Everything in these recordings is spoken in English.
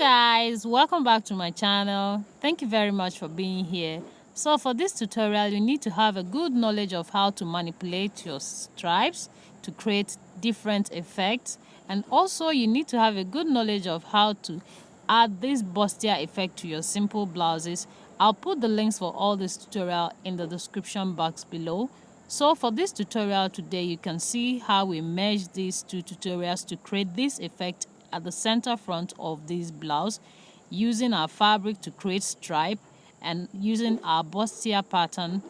Guys, welcome back to my channel. Thank you very much for being here. So for this tutorial, you need to have a good knowledge of how to manipulate your stripes to create different effects, and also you need to have a good knowledge of how to add this bustier effect to your simple blouses. I'll put the links for all this tutorial in the description box below. So for this tutorial today, you can see how we merge these two tutorials to create this effect at the center front of this blouse, using our fabric to create stripe and using our bustier pattern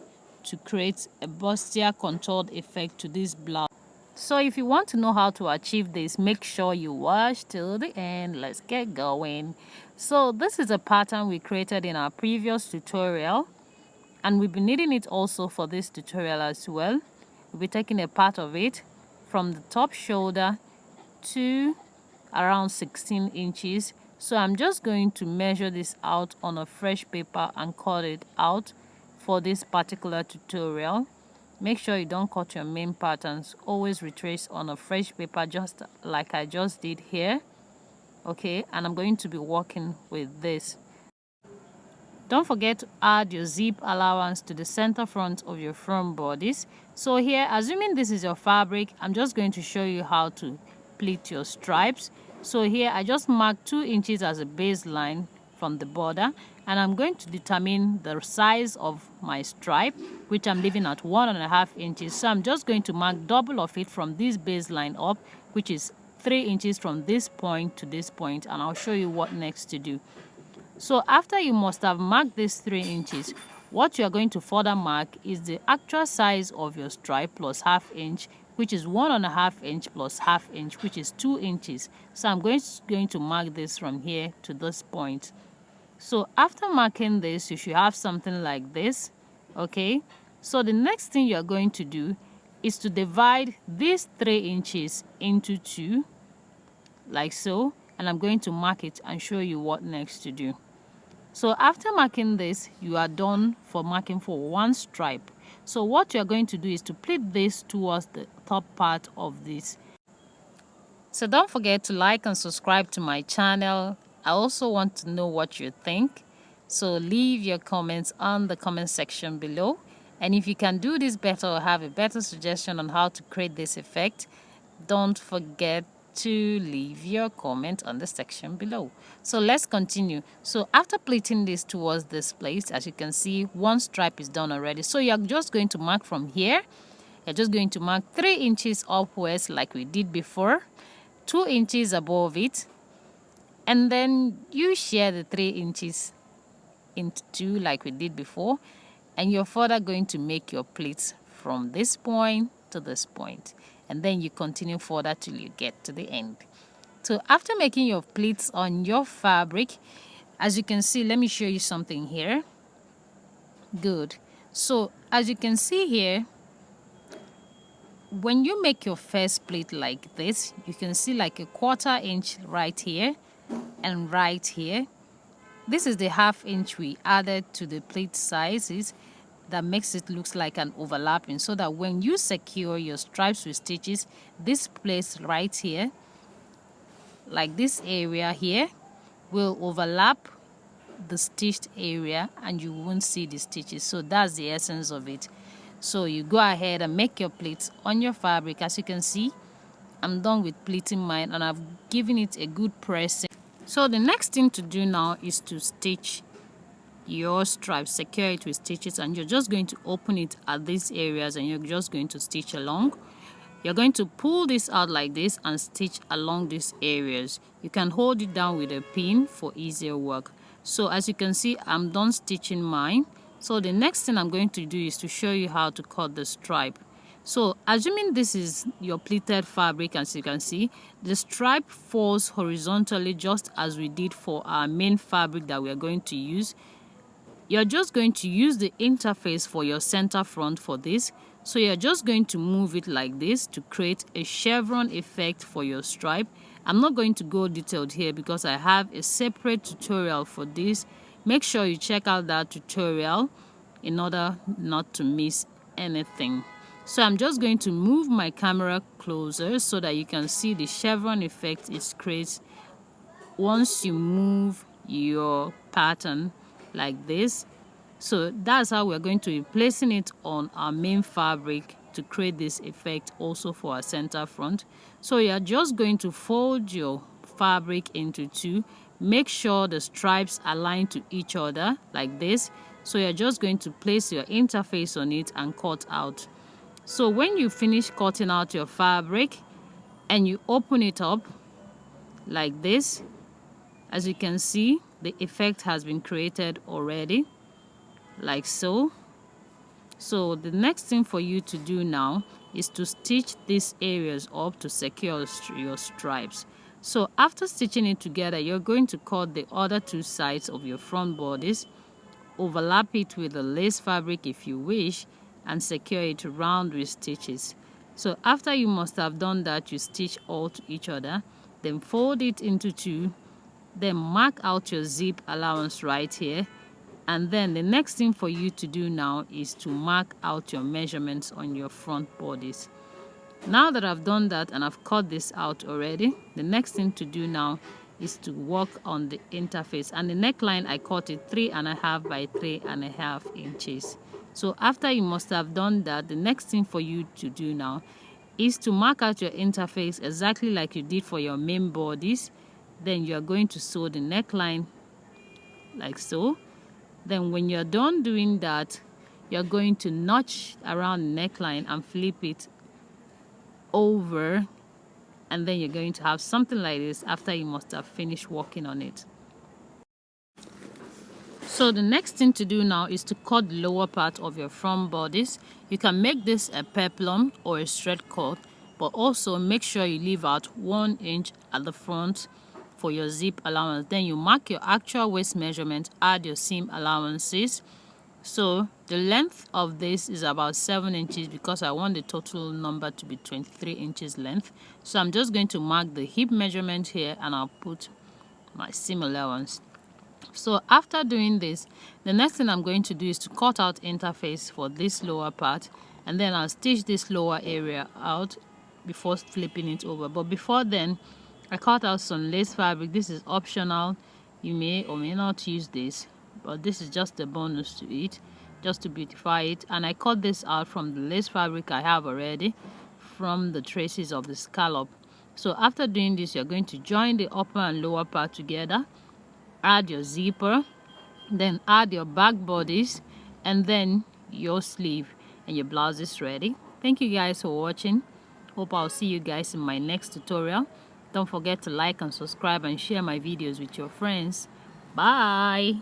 to create a bustier contoured effect to this blouse. So if you want to know how to achieve this, make sure you watch till the end. Let's get going. So this is a pattern we created in our previous tutorial, and we've been needing it also for this tutorial as well. We'll be taking a part of it from the top shoulder to around 16 inches. So I'm just going to measure this out on a fresh paper and cut it out for this particular tutorial. Make sure you don't cut your main patterns. Always retrace on a fresh paper, just like I just did here. Okay, and I'm going to be working with this. Don't forget to add your zip allowance to the center front of your front bodice. So here, assuming this is your fabric, I'm just going to show you how to pleat your stripes. So here I just marked 2 inches as a baseline from the border, and I'm going to determine the size of my stripe, which I'm leaving at 1.5 inches. So I'm just going to mark double of it from this baseline up, which is 3 inches from this point to this point, and I'll show you what next to do. So after you must have marked this 3 inches, what you are going to further mark is the actual size of your stripe plus ½ inch, which is 1.5 inch plus ½ inch, which is 2 inches. So I'm going to mark this from here to this point. So after marking this, you should have something like this. Okay, so the next thing you're going to do is to divide these 3 inches into 2, like so, and I'm going to mark it and show you what next to do. So after marking this, you are done for marking for one stripe. So what you're going to do is to pleat this towards the top part of this. So don't forget to like and subscribe to my channel. I also want to know what you think. So leave your comments on the comment section below. And if you can do this better or have a better suggestion on how to create this effect, don't forget to leave your comment on the section below. So let's continue. So after pleating this towards this place, as you can see, one stripe is done already. So you're just going to mark from here. You're just going to mark 3 inches upwards like we did before, 2 inches above it, and then you share the 3 inches into 2 like we did before, and you're further going to make your pleats from this point to this point, and then you continue further till you get to the end. So after making your pleats on your fabric, as you can see, let me show you something here. Good. So as you can see here, when you make your first pleat like this, you can see like a 1/4 inch right here and right here. This is the ½ inch we added to the pleat sizes that makes it look like an overlapping, so that when you secure your stripes with stitches, this place right here, like this area here, will overlap the stitched area and you won't see the stitches. So that's the essence of it. So you go ahead and make your pleats on your fabric. As you can see, I'm done with pleating mine and I've given it a good pressing. So the next thing to do now is to stitch your stripes, secure it with stitches, and you're just going to open it at these areas and you're just going to stitch along. You're going to pull this out like this and stitch along these areas. You can hold it down with a pin for easier work. So as you can see, I'm done stitching mine. So the next thing I'm going to do is to show you how to cut the stripe. So assuming this is your pleated fabric, as you can see, the stripe falls horizontally just as we did for our main fabric that we're going to use. You're just going to use the interface for your center front for this. So you're just going to move it like this to create a chevron effect for your stripe. I'm not going to go detailed here because I have a separate tutorial for this. Make sure you check out that tutorial in order not to miss anything. So I'm just going to move my camera closer so that you can see the chevron effect it creates once you move your pattern like this. So that's how we're going to be placing it on our main fabric to create this effect also for our center front. So you're just going to fold your fabric into two. Make sure the stripes align to each other like this. So you're just going to place your interface on it and cut out. So when you finish cutting out your fabric and you open it up like this, as you can see, the effect has been created already, like so. So the next thing for you to do now is to stitch these areas up to secure your stripes. So after stitching it together, you're going to cut the other two sides of your front bodice, overlap it with the lace fabric if you wish, and secure it round with stitches. So after you must have done that, you stitch all to each other, then fold it into two, then mark out your zip allowance right here. And then the next thing for you to do now is to mark out your measurements on your front bodice. Now that I've done that and I've cut this out already, the next thing to do now is to work on the interface. And the neckline, I cut it 3.5 by 3.5 inches. So after you must have done that, the next thing for you to do now is to mark out your interface exactly like you did for your main bodice. Then you're going to sew the neckline like so. Then when you're done doing that, you're going to notch around the neckline and flip it over, and then you're going to have something like this after you must have finished working on it. So the next thing to do now is to cut the lower part of your front bodice. You can make this a peplum or a straight cut, but also make sure you leave out 1 inch at the front for your zip allowance. Then you mark your actual waist measurement, add your seam allowances. So the length of this is about 7 inches because I want the total number to be 23 inches length. So I'm just going to mark the hip measurement here and I'll put my seam allowance. So after doing this, the next thing I'm going to do is to cut out interface for this lower part, and then I'll stitch this lower area out before flipping it over. But before then, I cut out some lace fabric. This is optional. You may or may not use this, but this is just a bonus to it, just to beautify it. And I cut this out from the lace fabric I have already, from the traces of the scallop. So after doing this, you're going to join the upper and lower part together, add your zipper, then add your back bodice, and then your sleeve, and your blouse is ready. Thank you guys for watching. Hope I'll see you guys in my next tutorial. Don't forget to like and subscribe and share my videos with your friends. Bye.